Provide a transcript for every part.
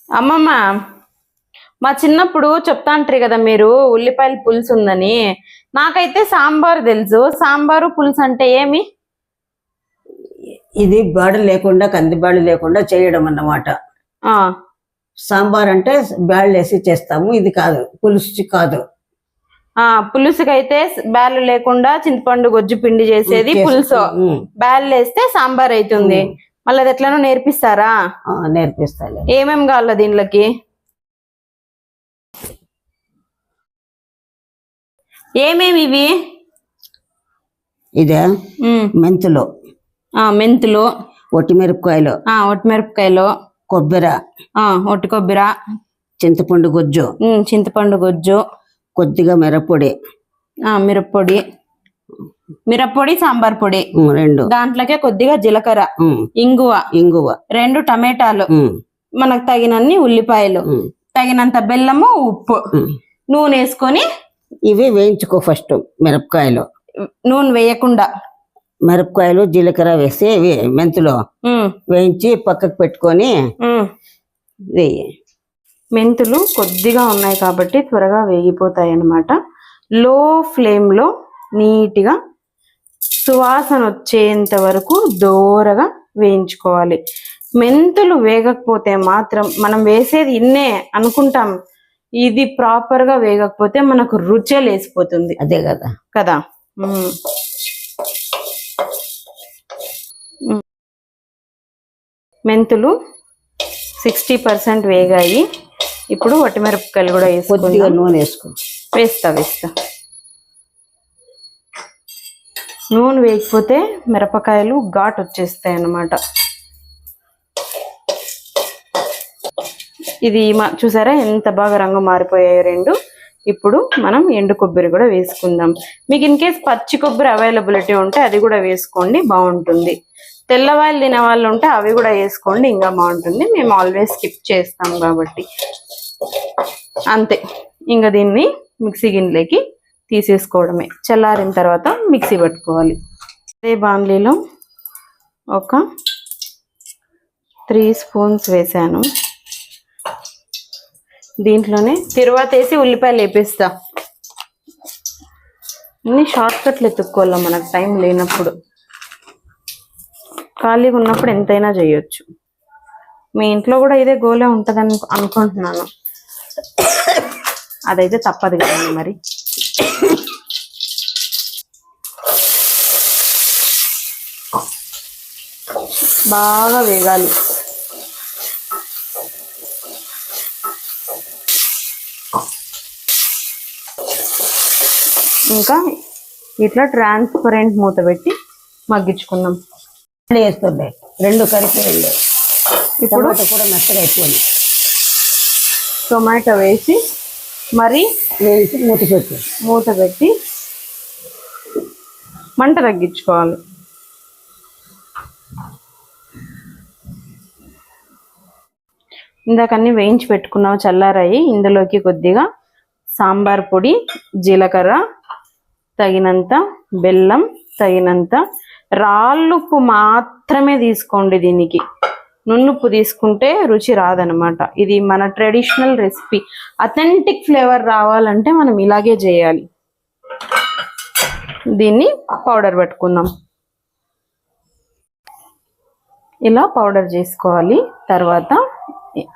అమ్మమ్మ మా చిన్నప్పుడు చెప్తాంటారు కదా మీరు ఉల్లిపాయల పులుసు ఉందని. నాకైతే సాంబార్ తెలుసు. సాంబారు పులుసు అంటే ఏమి? ఇది బాడలు లేకుండా కందిబాడలు లేకుండా చేయడం అన్నమాట. సాంబార్ అంటే బ్యాళ్ళు వేసి చేస్తాము, ఇది కాదు, పులుసు కాదు. పులుసుకైతే బ్యాళ్ళు లేకుండా చింతపండు గొజ్జు పిండి చేసేది పులుసు. బ్యాళ్ళు వేస్తే సాంబార్ అవుతుంది. మళ్ళీ అది ఎట్లనో నేర్పిస్తారా? నేర్పిస్తాను. ఏమేం కావాల దీంట్లోకి? ఏమేమి ఇవి? ఇదే మెంతులు, మెంతులు, ఒట్టిమిరపకాయలు, ఒట్టిమిరపకాయలు, కొబ్బరి, ఒట్టి కొబ్బరి, చింతపండు గుజ్జు, చింతపండు గుజ్జు, కొద్దిగా మిరప్పొడి, మిరప్పొడి, సాంబార్ పొడి 2, దాంట్లోకే కొద్దిగా జీలకర్ర, ఇంగువ, 2 టమాటాలు, మనకు తగినన్ని ఉల్లిపాయలు, తగినంత బెల్లము, ఉప్పు, నూనె వేసుకొని ఇవి వేయించుకో. ఫస్ట్ మిరపకాయలు, నూనె వేయకుండా మిరపకాయలు జీలకర్ర వేసి మెంతులు వేయించి పక్కకు పెట్టుకొని వేయి. మెంతులు కొద్దిగా ఉన్నాయి కాబట్టి త్వరగా వేగిపోతాయి అన్నమాట. లో ఫ్లేమ్లో నీట్గా సువాసన వచ్చేంత వరకు దోరగా వేయించుకోవాలి. మెంతులు వేగకపోతే మాత్రం మనం వేసేది ఇన్నే అనుకుంటాం, ఇది ప్రాపర్గా వేగకపోతే మనకు రుచే లేసిపోతుంది. అదే కదా కదా. మెంతులు 60% వేగాయి. ఇప్పుడు వట్టిమిరపకాయలు కూడా కొద్దిగా నూనె వేస్తా. నూనె వేయకపోతే మిరపకాయలు ఘాటు వచ్చేస్తాయి అన్నమాట. ఇది చూసారా ఎంత బాగా రంగు మారిపోయాయి 2. ఇప్పుడు మనం ఎండు కొబ్బరి కూడా వేసుకుందాం. మీకు ఇన్ కేస్ పచ్చి కొబ్బరి అవైలబిలిటీ ఉంటే అది కూడా వేసుకోండి, బాగుంటుంది. తెల్లవాయలు తినే వాళ్ళు ఉంటే అవి కూడా వేసుకోండి, ఇంకా బాగుంటుంది. మేము ఆల్వేస్ స్కిప్ చేస్తాం కాబట్టి అంతే. ఇంకా దీన్ని మిక్సీ గిన్నెలోకి తీసేసుకోవడమే. చల్లారిన తర్వాత మిక్సీ పట్టుకోవాలి. అదే బాండ్లీలో ఒక 3 స్పూన్స్ వేసాను. దీంట్లోనే తిరువాత వేసి ఉల్లిపాయలు వేపిస్తా. అన్ని షార్ట్ కట్లు ఎత్తుక్కోవాలి మనకు టైం లేనప్పుడు. ఖాళీగా ఉన్నప్పుడు ఎంతైనా చేయొచ్చు. మీ ఇంట్లో కూడా ఇదే గోలే ఉంటుందని అనుకుంటున్నాను. అదైతే తప్పదు కదండి మరి. బాగా వేగాలి. ఇంకా ఇట్లా ట్రాన్స్పరెంట్ మూత పెట్టి మగ్గించుకుందాం. వేస్తుండే 2 కలిపి వెళ్ళి. ఇప్పుడు కూడా మెత్తగా అయిపోయింది. టొమాటో వేసి మరి వేసి మూత పెట్టి మంట తగ్గించుకోవాలి. ఇందాకన్నీ వేయించి పెట్టుకున్నాము, చల్లారాయి. ఇందులోకి కొద్దిగా సాంబార్ పొడి, జీలకర్ర, తగినంత బెల్లం, తగినంత రాళ్ళుప్పు మాత్రమే తీసుకోండి. దీనికి నున్నుప్పు తీసుకుంటే రుచి రాదనమాట. ఇది మన ట్రెడిషనల్ రెసిపీ. అథెంటిక్ ఫ్లేవర్ రావాలంటే మనం ఇలాగే చేయాలి. దీన్ని పౌడర్ పెట్టుకుందాం. ఇలా పౌడర్ చేసుకోవాలి. తర్వాత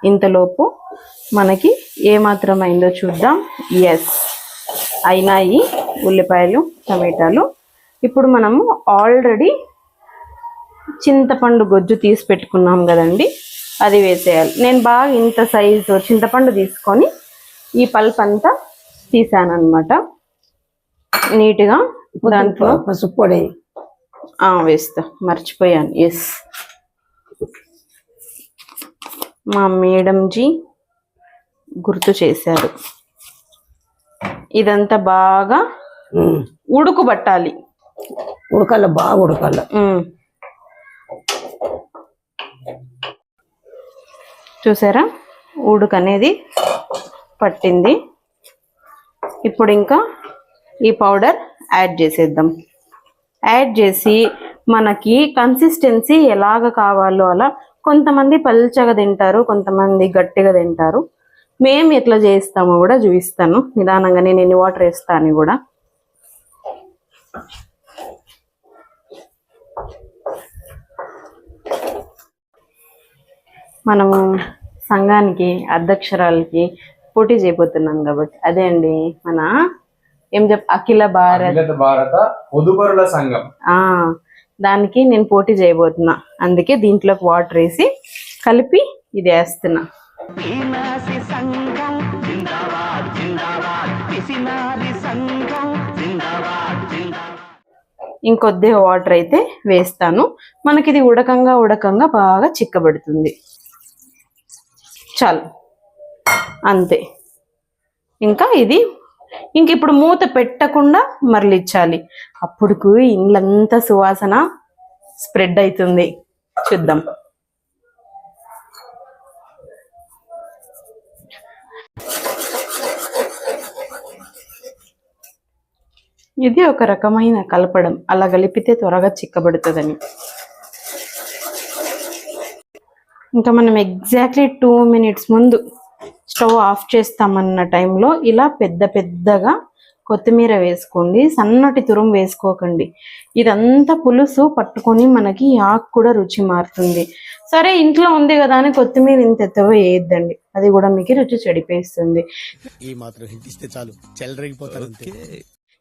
ఇంతలోపు మనకి ఏమాత్రం అయిందో చూద్దాం. ఎస్, అయినాయి ఉల్లిపాయలు, టమాటాలు. ఇప్పుడు మనము ఆల్రెడీ చింతపండు గొజ్జు తీసి పెట్టుకున్నాం కదండి, అది వేసేయాలి. నేను బాగా ఇంత సైజు చింతపండు తీసుకొని ఈ పల్ప్ అంతా తీసాను అనమాట నీట్గా. దాంట్లో పసుపు పొడి వేస్తా, మర్చిపోయాను. ఎస్, మా మేడంజీ గుర్తు చేశారు. ఇదంతా బాగా ఉడుకుబట్టాలి. బాగా ఉడకాలి. చూసారా, ఉడుకు అనేది పట్టింది. ఇప్పుడు ఇంకా ఈ పౌడర్ యాడ్ చేసేద్దాం. యాడ్ చేసి మనకి కన్సిస్టెన్సీ ఎలాగ కావాలో అలా కొంతమంది పల్చగా తింటారు, కొంతమంది గట్టిగా తింటారు. మేము ఎట్లా చేస్తామో కూడా చూపిస్తాను నిదానంగా. నేను ఎన్ని వాటర్ వేస్తాను కూడా. మనము సంఘానికి అధ్యక్షురాలకి పోటీ చేయబోతున్నాం కాబట్టి అదే అండి మన అఖిల భారత పొదుపరుల సంఘం. దానికి నేను పోటీ చేయబోతున్నా. అందుకే దీంట్లోకి వాటర్ వేసి కలిపి ఇది వేస్తున్నా. ఇంకొద్దిగా వాటర్ అయితే వేస్తాను. మనకి ఇది ఉడకంగా బాగా చిక్కబడుతుంది. చాలు, అంతే. ఇంక ఇప్పుడు మూత పెట్టకుండా మరలిచ్చాలి. అప్పుడుకు ఇండ్లంతా సువాసన స్ప్రెడ్ అవుతుంది. చూద్దాం. ఇది ఒక రకమైన కలపడం, అలా కలిపితే త్వరగా చిక్కబడుతుందని. ఇంకా మనం ఎగ్జాక్ట్లీ 2 minutes ముందు స్టవ్ ఆఫ్ చేస్తామన్న టైంలో ఇలా పెద్దగా కొత్తిమీర వేసుకోండి. సన్నటి తురుము వేసుకోకండి. ఇదంతా పులుసు పట్టుకొని మనకి ఆకు కూడా రుచి మారుతుంది. సరే ఇంట్లో ఉంది కదా అని కొత్తిమీర ఇంత ఎత్తగా వేయద్దండి, అది కూడా మీకు రుచి చెడిపేస్తుంది.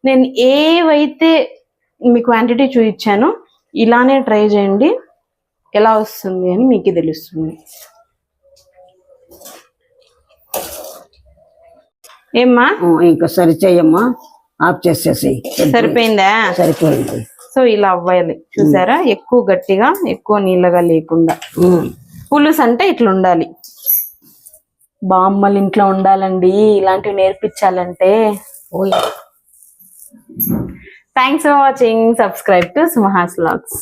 నేను ఏవైతే మీ క్వాంటిటీ చూపించానో ఇలానే ట్రై చేయండి, ఎలా వస్తుంది అని మీకు తెలుస్తుంది. ఏమ్మా ఇంకా సరి చేయమ్మా, ఆఫ్ చేసేసి. సరిపోయిందా? సరిపోయింది. సో ఇలా అవ్వాలి, చూసారా? ఎక్కువ గట్టిగా ఎక్కువ నీళ్ళగా లేకుండా. పులుసు అంటే ఇట్లా ఉండాలి. బామ్మలు ఇంట్లో ఉండాలండి ఇలాంటివి నేర్పించాలంటే. Thanks for watching. Subscribe to Sumaha's vlogs.